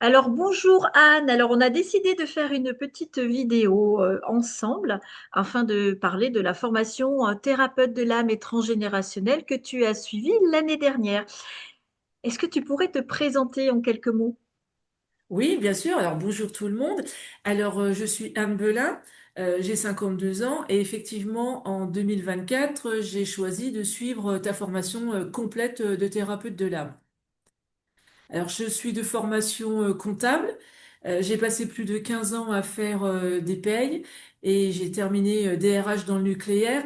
Alors bonjour Anne, alors on a décidé de faire une petite vidéo ensemble afin de parler de la formation thérapeute de l'âme et transgénérationnelle que tu as suivie l'année dernière. Est-ce que tu pourrais te présenter en quelques mots? Oui, bien sûr. Alors, bonjour tout le monde. Je suis Anne Belin, j'ai 52 ans et effectivement, en 2024, j'ai choisi de suivre ta formation complète de thérapeute de l'âme. Alors, je suis de formation comptable. J'ai passé plus de 15 ans à faire des payes et j'ai terminé DRH dans le nucléaire.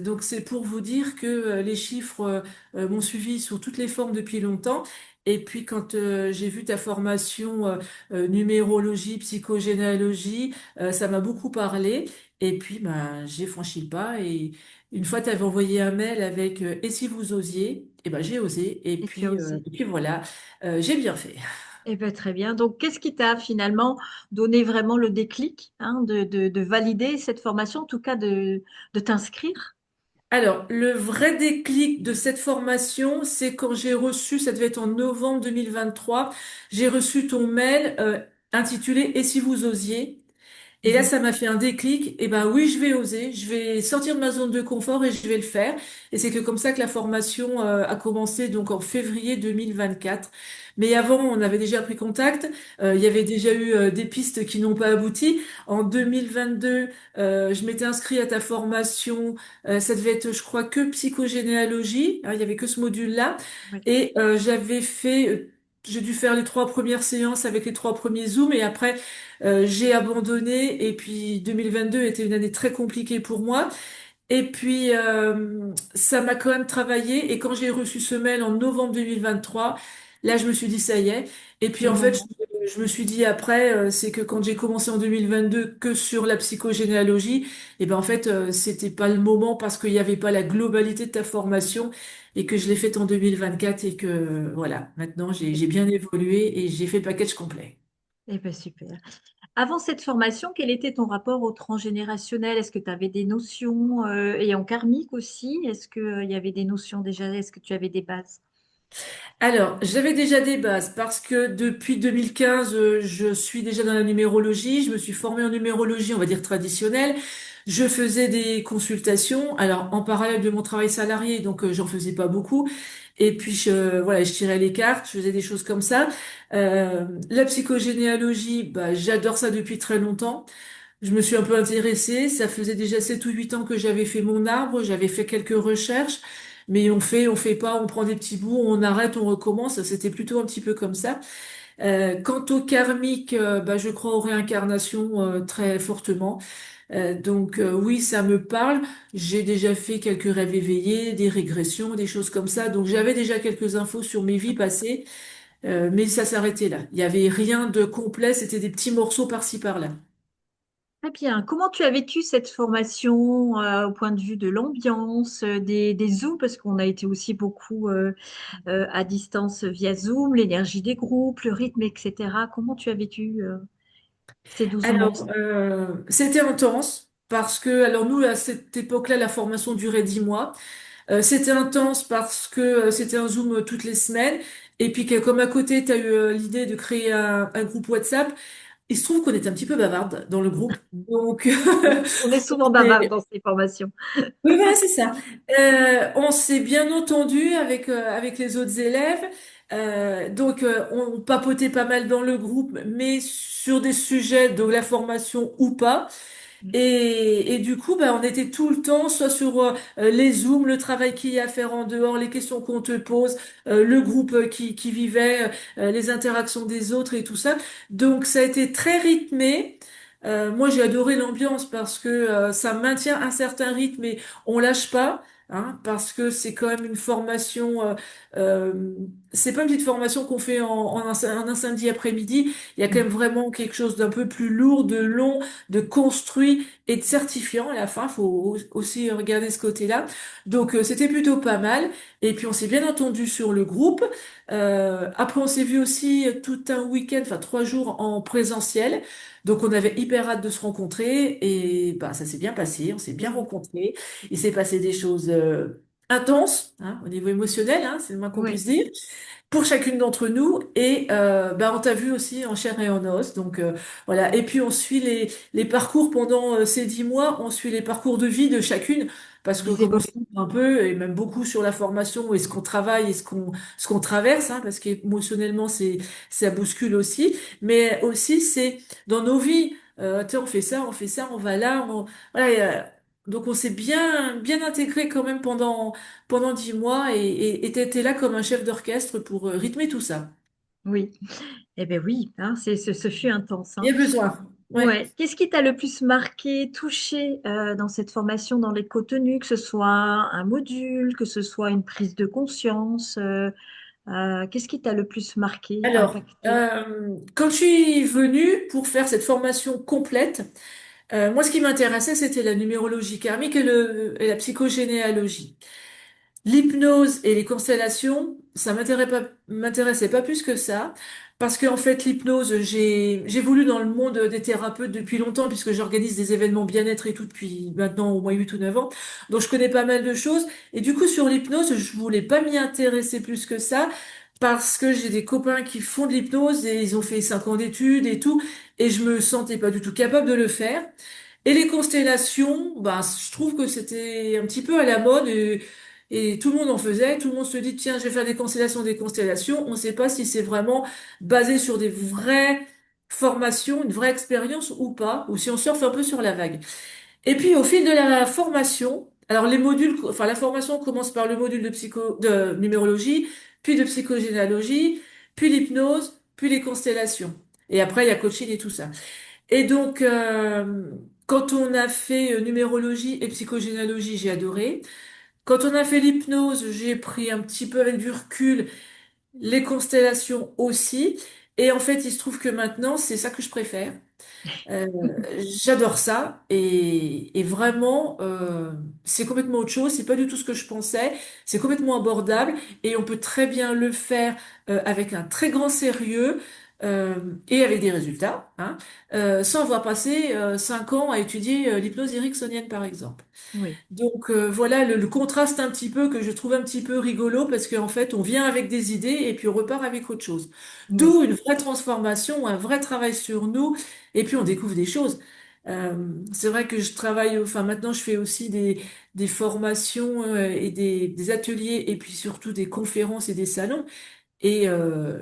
Donc, c'est pour vous dire que les chiffres m'ont suivi sous toutes les formes depuis longtemps. Et puis, quand j'ai vu ta formation numérologie, psychogénéalogie, ça m'a beaucoup parlé. Et puis, ben, j'ai franchi le pas. Et une fois, tu avais envoyé un mail avec Et si vous osiez? Et ben, j'ai osé. Et tu as osé. Et puis voilà. J'ai bien fait. Eh bien, très bien. Donc, qu'est-ce qui t'a finalement donné vraiment le déclic hein, de valider cette formation, en tout cas de t'inscrire? Alors, le vrai déclic de cette formation, c'est quand j'ai reçu, ça devait être en novembre 2023, j'ai reçu ton mail intitulé Et si vous osiez? Et là, Mhm. ça m'a fait un déclic. Et ben oui, je vais oser, je vais sortir de ma zone de confort et je vais le faire. Et c'est que comme ça que la formation a commencé, donc en février 2024. Mais avant, on avait déjà pris contact. Il y avait déjà eu des pistes qui n'ont pas abouti. En 2022, je m'étais inscrit à ta formation. Ça devait être, je crois, que psychogénéalogie. Hein, il y avait que ce module-là. Oui. Et j'avais fait, j'ai dû faire les 3 premières séances avec les 3 premiers Zooms. Et après, j'ai abandonné et puis 2022 était une année très compliquée pour moi. Et puis ça m'a quand même travaillé et quand j'ai reçu ce mail en novembre 2023, là je me suis dit ça y est. Et C'est puis le en fait moment. je me suis dit après c'est que quand j'ai commencé en 2022 que sur la psychogénéalogie, et ben en fait c'était pas le moment parce qu'il n'y avait pas la globalité de ta formation et que je l'ai faite en 2024 et que voilà, maintenant j'ai bien évolué et j'ai fait le package complet. Eh bien, super. Avant cette formation, quel était ton rapport au transgénérationnel? Est-ce que tu avais des notions et en karmique aussi? Est-ce qu'il y avait des notions déjà? Est-ce que tu avais des bases? Alors, j'avais déjà des bases parce que depuis 2015, je suis déjà dans la numérologie. Je me suis formée en numérologie, on va dire traditionnelle. Je faisais des consultations, alors en parallèle de mon travail salarié, donc j'en faisais pas beaucoup. Et puis voilà, je tirais les cartes, je faisais des choses comme ça. La psychogénéalogie, bah, j'adore ça depuis très longtemps. Je me suis un peu intéressée. Ça faisait déjà 7 ou 8 ans que j'avais fait mon arbre. J'avais fait quelques recherches. Mais on fait pas, on prend des petits bouts, on arrête, on recommence. C'était plutôt un petit peu comme ça. Quant au karmique, bah, je crois aux réincarnations très fortement. Oui, ça me parle. J'ai déjà fait quelques rêves éveillés, des régressions, des choses comme ça. Donc j'avais déjà quelques infos sur mes vies passées, mais ça s'arrêtait là. Il y avait rien de complet. C'était des petits morceaux par-ci par-là. Très bien. Comment tu as vécu cette formation au point de vue de l'ambiance, des Zooms, parce qu'on a été aussi beaucoup à distance via Zoom, l'énergie des groupes, le rythme, etc. Comment tu as vécu ces 12 mois? C'était intense parce que, alors nous, à cette époque-là, la formation durait 10 mois. C'était intense parce que c'était un Zoom toutes les semaines. Et puis, que, comme à côté, tu as eu l'idée de créer un groupe WhatsApp, il se trouve qu'on était un petit peu bavarde dans le groupe. Donc, On est on souvent bavard s'est- dans ces formations. oui, voilà, c'est ça. On s'est bien entendu avec les autres élèves. On papotait pas mal dans le groupe, mais sur des sujets de la formation ou pas. Et du coup, bah, on était tout le temps, soit sur les Zooms, le travail qu'il y a à faire en dehors, les questions qu'on te pose, le groupe qui vivait, les interactions des autres et tout ça. Donc ça a été très rythmé. Moi, j'ai adoré l'ambiance parce que ça maintient un certain rythme et on lâche pas. Hein, parce que c'est quand même une formation, euh, c'est pas une petite formation qu'on fait en un samedi après-midi. Il y a quand même vraiment quelque chose d'un peu plus lourd, de long, de construit et de certifiant à la fin. Faut aussi regarder ce côté-là. Donc c'était plutôt pas mal. Et puis on s'est bien entendu sur le groupe. Après on s'est vu aussi tout un week-end, enfin 3 jours en présentiel. Donc on avait hyper hâte de se rencontrer et bah ça s'est bien passé. On s'est bien rencontrés. Il s'est passé des choses intense, hein, au niveau émotionnel, hein, c'est le moins qu'on Oui, puisse dire, pour chacune d'entre nous. Et on t'a vu aussi en chair et en os. Donc voilà. Et puis on suit les parcours pendant ces 10 mois, on suit les parcours de vie de chacune. Parce que les comme on se évolutions. dit un peu, et même beaucoup sur la formation et ce qu'on travaille et ce qu'on traverse, hein, parce qu'émotionnellement ça bouscule aussi, mais aussi c'est dans nos vies. Tu sais, on fait ça, on va là, voilà. Donc on s'est bien intégré quand même pendant 10 mois et t'étais là comme un chef d'orchestre pour rythmer tout ça. Oui, eh bien oui, hein, ce fut intense, Il hein. y a besoin. Ouais. Ouais. Qu'est-ce qui t'a le plus marqué, touché dans cette formation, dans les contenus, que ce soit un module, que ce soit une prise de conscience, qu'est-ce qui t'a le plus marqué, Alors, impacté? quand je suis venue pour faire cette formation complète, moi, ce qui m'intéressait, c'était la numérologie karmique et la psychogénéalogie. L'hypnose et les constellations, ça m'intéressait pas plus que ça, parce qu'en fait, l'hypnose, j'ai voulu dans le monde des thérapeutes depuis longtemps, puisque j'organise des événements bien-être et tout depuis maintenant au moins 8 ou 9 ans. Donc, je connais pas mal de choses. Et du coup, sur l'hypnose, je voulais pas m'y intéresser plus que ça, parce que j'ai des copains qui font de l'hypnose et ils ont fait 5 ans d'études et tout, et je me sentais pas du tout capable de le faire. Et les constellations, bah, je trouve que c'était un petit peu à la mode et tout le monde en faisait. Tout le monde se dit, tiens, je vais faire des constellations, des constellations. On ne sait pas si c'est vraiment basé sur des vraies formations, une vraie expérience ou pas, ou si on surfe un peu sur la vague. Et puis au fil de la formation, alors les modules, enfin la formation commence par le module de numérologie, puis de psychogénéalogie, puis l'hypnose, puis les constellations. Et après, il y a coaching et tout ça. Et donc, quand on a fait numérologie et psychogénéalogie, j'ai adoré. Quand on a fait l'hypnose, j'ai pris un petit peu avec du recul les constellations aussi. Et en fait, il se trouve que maintenant, c'est ça que je préfère. Euh, J'adore ça et vraiment c'est complètement autre chose, c'est pas du tout ce que je pensais, c'est complètement abordable et on peut très bien le faire avec un très grand sérieux euh, et avec des résultats, hein, sans avoir passé 5 ans à étudier l'hypnose ericksonienne par exemple. Oui, Donc voilà le contraste un petit peu que je trouve un petit peu rigolo parce qu'en fait on vient avec des idées et puis on repart avec autre chose. oui, D'où une vraie transformation, un vrai travail sur nous et puis on découvre des choses. Euh, c'est vrai que je travaille, enfin maintenant je fais aussi des formations et des ateliers et puis surtout des conférences et des salons. Et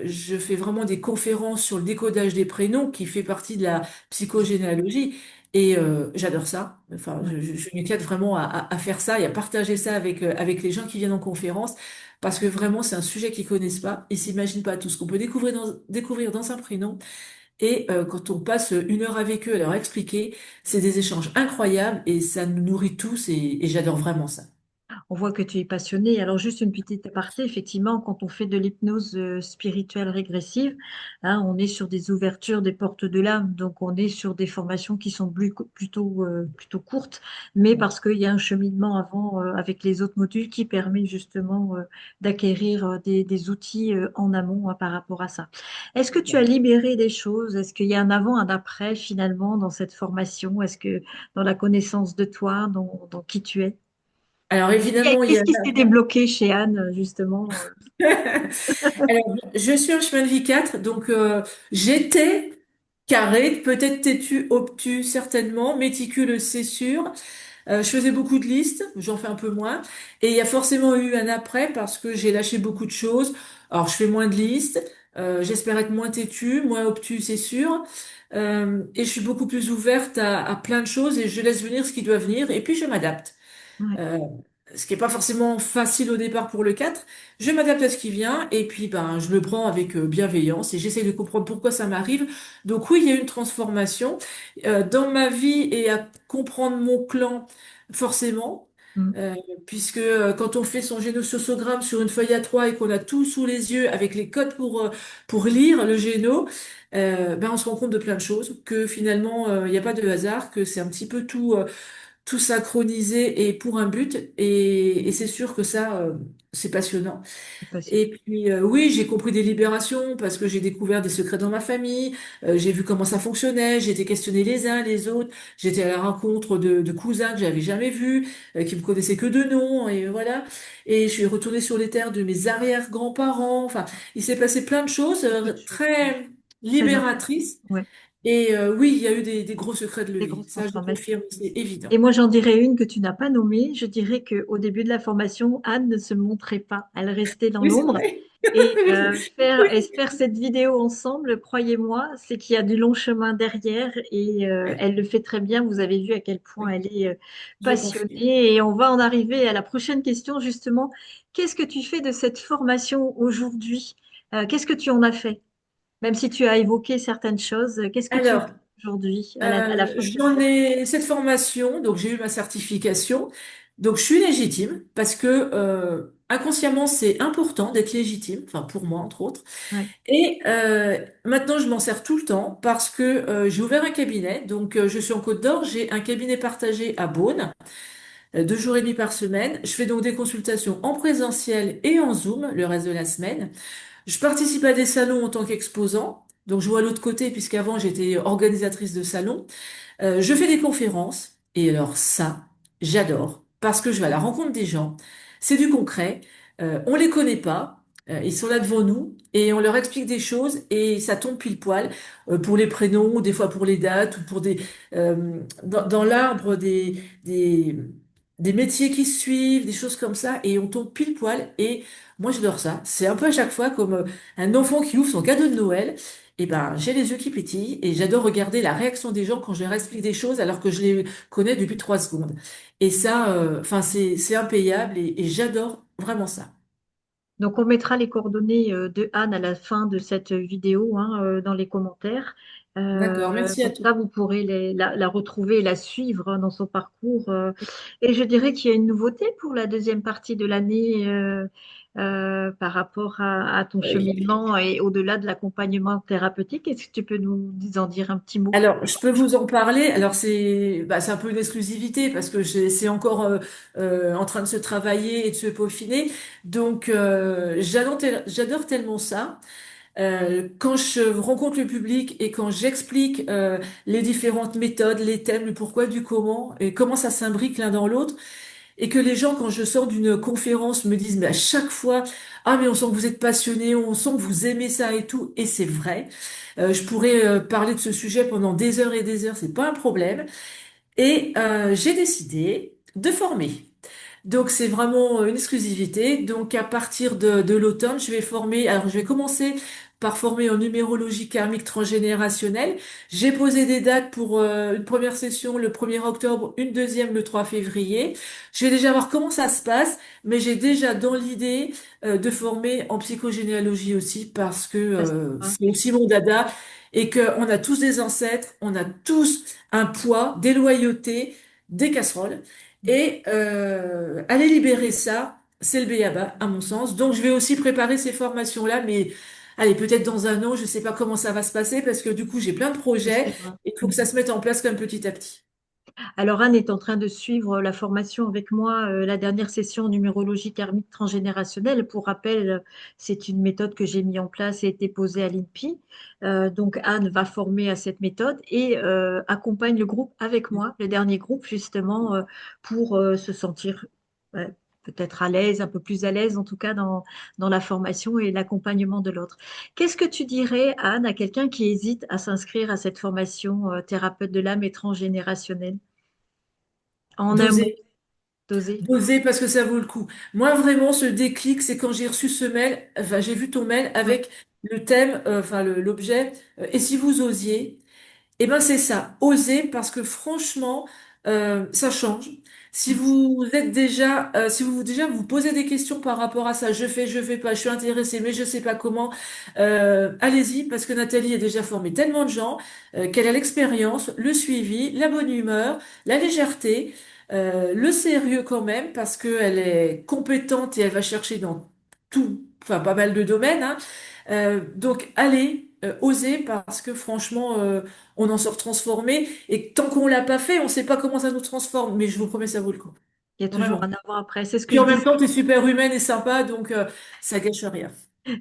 je fais vraiment des conférences sur le décodage des prénoms qui fait partie de la psychogénéalogie. Et j'adore ça. Enfin, oui. je m'éclate vraiment à faire ça et à partager ça avec les gens qui viennent en conférence. Parce que vraiment, c'est un sujet qu'ils connaissent pas. Ils s'imaginent pas tout ce qu'on peut découvrir dans un prénom. Et quand on passe 1 heure avec eux à leur expliquer, c'est des échanges incroyables et ça nous nourrit tous et j'adore vraiment ça. On voit que tu es passionné. Alors, juste une petite aparté, effectivement, quand on fait de l'hypnose spirituelle régressive, hein, on est sur des ouvertures des portes de l'âme. Donc, on est sur des formations qui sont plutôt courtes, mais parce qu'il y a un cheminement avant avec les autres modules qui permet justement d'acquérir des outils en amont par rapport à ça. Est-ce que tu as libéré des choses? Est-ce qu'il y a un avant, un après finalement dans cette formation? Est-ce que dans la connaissance de toi, dans qui tu es? Alors évidemment, il y Qu'est-ce a qui s'est débloqué chez Anne, justement? Alors, je suis un chemin de vie 4, donc j'étais carré, peut-être têtu, obtus, certainement, méticule, c'est sûr. Je faisais beaucoup de listes, j'en fais un peu moins. Et il y a forcément eu un après parce que j'ai lâché beaucoup de choses. Alors, je fais moins de listes, j'espère être moins têtu, moins obtus, c'est sûr. Et je suis beaucoup plus ouverte à plein de choses et je laisse venir ce qui doit venir et puis je m'adapte. Ouais, Euh, Ce qui est pas forcément facile au départ pour le 4. Je m'adapte à ce qui vient et puis ben je le prends avec bienveillance et j'essaie de comprendre pourquoi ça m'arrive. Donc oui, il y a une transformation dans ma vie et à comprendre mon clan forcément. mm, Euh, Puisque quand on fait son génosossogramme sur une feuille A3 et qu'on a tout sous les yeux avec les codes pour lire le géno, ben on se rend compte de plein de choses, que finalement il n'y a pas de hasard, que c'est un petit peu tout. tout synchronisé et pour un but. Et c'est sûr que ça, c'est passionnant. C'est passionnant. Et puis oui, j'ai compris des libérations parce que j'ai découvert des secrets dans ma famille, j'ai vu comment ça fonctionnait, j'ai été questionné les uns les autres, j'étais à la rencontre de cousins que j'avais jamais vus, qui me connaissaient que de nom, et voilà. Et je suis retournée sur les terres de mes arrière-grands-parents. Enfin, il s'est passé plein de choses Beaucoup de choses, ouais. très Très important. libératrices. Ouais. Et oui, il y a eu des gros secrets de Des levée. grosses Ça, je transformations. confirme, c'est évident. Et moi, j'en dirais une que tu n'as pas nommée. Je dirais qu'au début de la formation, Anne ne se montrait pas. Elle restait dans Oui, c'est l'ombre. vrai. Et Oui. faire cette vidéo ensemble, croyez-moi, c'est qu'il y a du long chemin derrière et Oui, elle le fait très bien. Vous avez vu à quel point oui, elle est je confirme. passionnée. Et on va en arriver à la prochaine question, justement. Qu'est-ce que tu fais de cette formation aujourd'hui? Qu'est-ce que tu en as fait? Même si tu as évoqué certaines choses, qu'est-ce que tu en Alors, fais aujourd'hui à la fin de cette j'en formation? ai cette formation, donc j'ai eu ma certification. Donc je suis légitime parce que inconsciemment c'est important d'être légitime, enfin pour moi entre autres. Ouais, Et maintenant je m'en sers tout le temps parce que j'ai ouvert un cabinet. Donc je suis en Côte d'Or, j'ai un cabinet partagé à Beaune, 2 jours et demi par semaine. Je fais donc des consultations en présentiel et en Zoom le reste de la semaine. Je participe à des salons en tant qu'exposant. Donc je vois l'autre côté puisqu'avant j'étais organisatrice de salons. Je fais des conférences et alors ça, j'adore parce que je vais à la rencontre des gens. C'est du concret. On les connaît pas. Ils sont là devant nous et on leur explique des choses et ça tombe pile poil pour les prénoms, ou des fois pour les dates ou pour dans l'arbre des métiers qui suivent, des choses comme ça et on tombe pile poil et moi j'adore ça. C'est un peu à chaque fois comme un enfant qui ouvre son cadeau de Noël. Eh ben, j'ai les yeux qui pétillent et j'adore regarder la réaction des gens quand je leur explique des choses alors que je les connais depuis 3 secondes. Et ça, enfin, c'est impayable et j'adore vraiment ça. donc, on mettra les coordonnées de Anne à la fin de cette vidéo hein, dans les commentaires. D'accord, merci à Comme toi. ça, vous pourrez la retrouver et la suivre hein, dans son parcours. Et je dirais qu'il y a une nouveauté pour la deuxième partie de l'année par rapport à ton Oui. cheminement et au-delà de l'accompagnement thérapeutique. Est-ce que tu peux nous en dire un petit mot? Alors, je peux vous en parler. Alors, c'est un peu une exclusivité parce que c'est encore en train de se travailler et de se peaufiner. Donc, j'adore tellement ça. Quand je rencontre le public et quand j'explique les différentes méthodes, les thèmes, le pourquoi du comment et comment ça s'imbrique l'un dans l'autre, et que les gens, quand je sors d'une conférence, me disent, mais à chaque fois, ah mais on sent que vous êtes passionné, on sent que vous aimez ça et tout, et c'est vrai. Je pourrais parler de ce sujet pendant des heures et des heures, c'est pas un problème. Et j'ai décidé de former. Donc c'est vraiment une exclusivité. Donc à partir de l'automne, je vais former. Alors je vais commencer par former en numérologie karmique transgénérationnelle. J'ai posé des dates pour une première session le 1er octobre, une deuxième le 3 février. Je vais déjà voir comment ça se passe, mais j'ai déjà dans l'idée de former en psychogénéalogie aussi parce que Ça, c'est sympa. c'est aussi mon dada et qu'on a tous des ancêtres, on a tous un poids, des loyautés, des casseroles. Et aller libérer ça, c'est le b.a.-ba, à mon sens. Donc, je vais aussi préparer ces formations-là, mais allez, peut-être dans un an, je sais pas comment ça va se passer, parce que du coup, j'ai plein de On projets, suivra. et il faut que ça se mette en place comme petit à petit. Alors, Anne est en train de suivre la formation avec moi, la dernière session en numérologie karmique transgénérationnelle. Pour rappel, c'est une méthode que j'ai mise en place et été posée à l'INPI. Donc, Anne va former à cette méthode et accompagne le groupe avec moi, le dernier groupe, justement, pour se sentir peut-être à l'aise, un peu plus à l'aise, en tout cas, dans la formation et l'accompagnement de l'autre. Qu'est-ce que tu dirais, Anne, à quelqu'un qui hésite à s'inscrire à cette formation thérapeute de l'âme et transgénérationnelle? En un mot, Doser. d'oser. Doser parce que ça vaut le coup. Moi, vraiment, ce déclic, c'est quand j'ai reçu ce mail, enfin, j'ai vu ton mail Ouais, avec le thème, enfin, l'objet, et si vous osiez? Eh ben c'est ça, oser parce que franchement, ça change. Si vous êtes déjà, si vous déjà vous posez des questions par rapport à ça, je fais pas, je suis intéressée, mais je sais pas comment. Allez-y parce que Nathalie a déjà formé tellement de gens qu'elle a l'expérience, le suivi, la bonne humeur, la légèreté, le sérieux quand même parce qu'elle est compétente et elle va chercher dans tout, enfin pas mal de domaines, hein. Donc allez. osez parce que franchement, on en sort transformé. Et tant qu'on l'a pas fait, on sait pas comment ça nous transforme. Mais je vous promets, ça vaut le coup. Il y a toujours Vraiment. un avant après. C'est ce que Puis je en même disais. temps, tu es super humaine et sympa, donc ça gâche rien.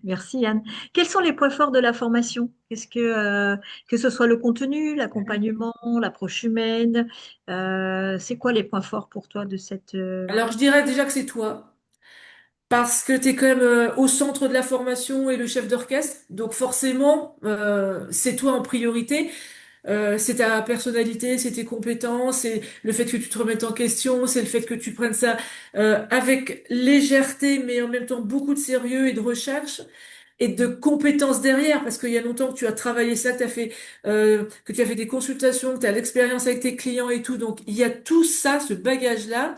Merci Anne. Quels sont les points forts de la formation? Que ce soit le contenu, l'accompagnement, l'approche humaine, c'est quoi les points forts pour toi de cette Alors, je dirais déjà que c'est toi. Parce que tu es quand même au centre de la formation et le chef d'orchestre. Donc forcément, c'est toi en priorité. C'est ta personnalité, c'est tes compétences, c'est le fait que tu te remettes en question, c'est le fait que tu prennes ça avec légèreté, mais en même temps beaucoup de sérieux et de recherche et de compétences derrière, parce qu'il y a longtemps que tu as travaillé ça, que tu as fait des consultations, que tu as l'expérience avec tes clients et tout. Donc il y a tout ça, ce bagage-là.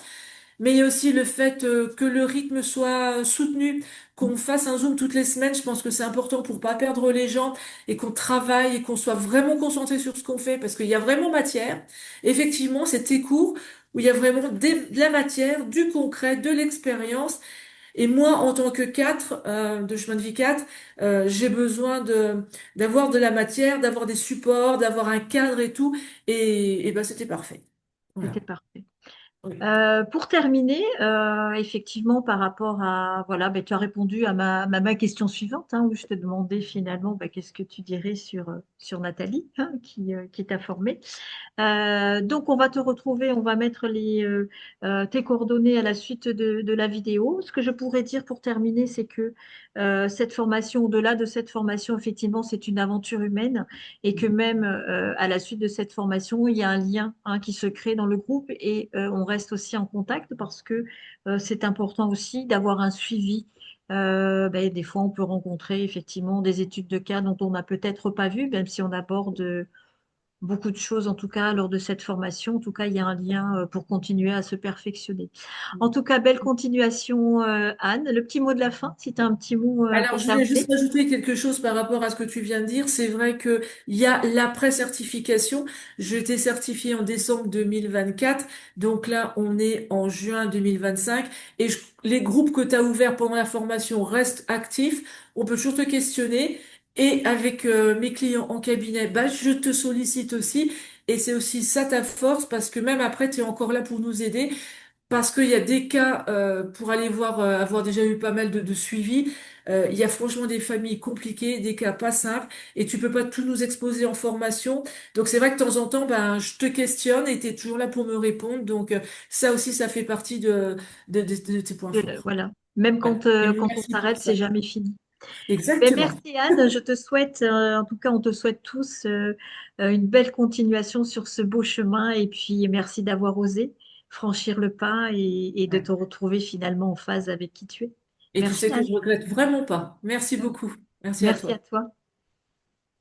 Mais il y a aussi le fait que le rythme soit soutenu, qu'on fasse un Zoom toutes les semaines. Je pense que c'est important pour pas perdre les gens et qu'on travaille et qu'on soit vraiment concentré sur ce qu'on fait parce qu'il y a vraiment matière. Effectivement, c'est tes cours où il y a vraiment de la matière, du concret, de l'expérience. Et moi, en tant que 4 de chemin de vie 4, j'ai besoin d'avoir de la matière, d'avoir des supports, d'avoir un cadre et tout. Et ben, c'était parfait. Voilà. C'était parfait. Oui. Pour terminer, effectivement, par rapport à, voilà, ben, tu as répondu à ma question suivante, hein, où je te demandais finalement, ben, qu'est-ce que tu dirais sur Nathalie, hein, qui t'a formée. Donc, on va te retrouver, on va mettre tes coordonnées à la suite de la vidéo. Ce que je pourrais dire pour terminer, c'est que cette formation, au-delà de cette formation, effectivement, c'est une aventure humaine et que même à la suite de cette formation, il y a un lien, hein, qui se crée dans le groupe et on reste aussi en contact parce que c'est important aussi d'avoir un suivi. Ben, des fois, on peut rencontrer effectivement des études de cas dont on n'a peut-être pas vu, même si on aborde beaucoup de choses, en tout cas, lors de cette formation. En tout cas, il y a un lien pour continuer à se perfectionner. En tout cas, belle continuation, Anne. Le petit mot de la fin, si tu as un petit mot Alors, pour je voulais juste terminer. rajouter quelque chose par rapport à ce que tu viens de dire. C'est vrai que il y a l'après-certification. Je t'ai certifiée en décembre 2024. Donc là, on est en juin 2025. Et les groupes que tu as ouverts pendant la formation restent actifs. On peut toujours te questionner. Et avec mes clients en cabinet, bah, je te sollicite aussi. Et c'est aussi ça ta force parce que même après, tu es encore là pour nous aider. Parce qu'il y a des cas, pour aller voir, avoir déjà eu pas mal de suivi, il y a franchement des familles compliquées, des cas pas simples, et tu peux pas tout nous exposer en formation. Donc c'est vrai que de temps en temps, ben, je te questionne et tu es toujours là pour me répondre. Donc ça aussi, ça fait partie de tes points forts. Voilà. Même Voilà. Et quand on merci pour s'arrête, ça. c'est jamais fini. Ben, Exactement. merci Anne. Je te souhaite, en tout cas, on te souhaite tous une belle continuation sur ce beau chemin. Et puis, merci d'avoir osé franchir le pas et de Ouais. te retrouver finalement en phase avec qui tu es. Et tu sais Merci que Anne. je regrette vraiment pas. Merci beaucoup. Merci à Merci à toi. toi.